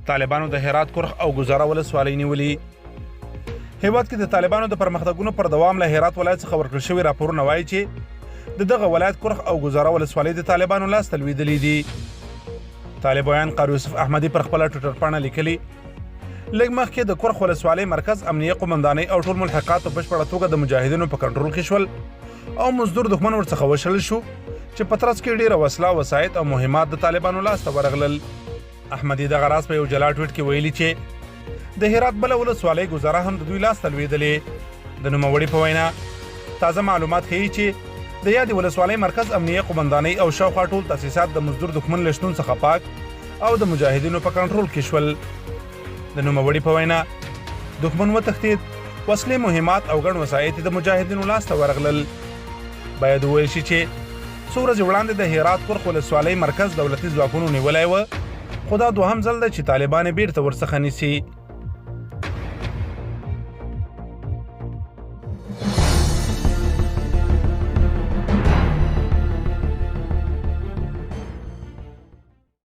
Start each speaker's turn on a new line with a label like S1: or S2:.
S1: طالبانو د هرات کرخ او ګذره ولسوالۍ نیولي. هیواد کې د طالبانو د پرمختګونو پر دوام له هرات ولایت څخه ورکړل شوي راپورونه وایي چې د دغه ولایت کرخ او ګذره ولسوالۍ د طالبانو لاسته لوېدلې دي. طالب ویان قاری یوسف احمدي پر خپله ټویټر پاڼه لیکلي لږ مخکې د کرخ ولسوالۍ مرکز امنیه قومندانۍ او ټول ملحقات په بشپړه توګه د مجاهدینو په کنټرول کې شول او مزدور دښمن ورڅخه وشړل شو چې په ترڅ کې ډېره وسله وسایط او مهمات د طالبانو لاسته ورغلل. احمدي دغه راز په یو جلا ټویټ کې ویلي چې د هرات بله ولسوالۍ ګذره هم د دوی لاسته لوېدلې. د نوموړي په وینا تازه معلومات ښیي چې د یادې ولسوالۍ مرکز امنیه قومندانۍ او شاوخوا ټول تاسیسات د مزدور دښمن له شتون څخه پاک او د مجاهدینو په کنټرول کې شول. د نوموړي په وینا دښمن وتښتېد، وسلې، مهمات او ګڼ وسایط د مجاهدینو لاسته ورغلل. باید وویل شي چې څو ورځې وړاندې د هرات کرخ ولسوالۍ مرکز دولتي ځواکونو نیولی و، خو دا دوهم ځل ده چې طالبان یې بیرته ورڅخه نیسي.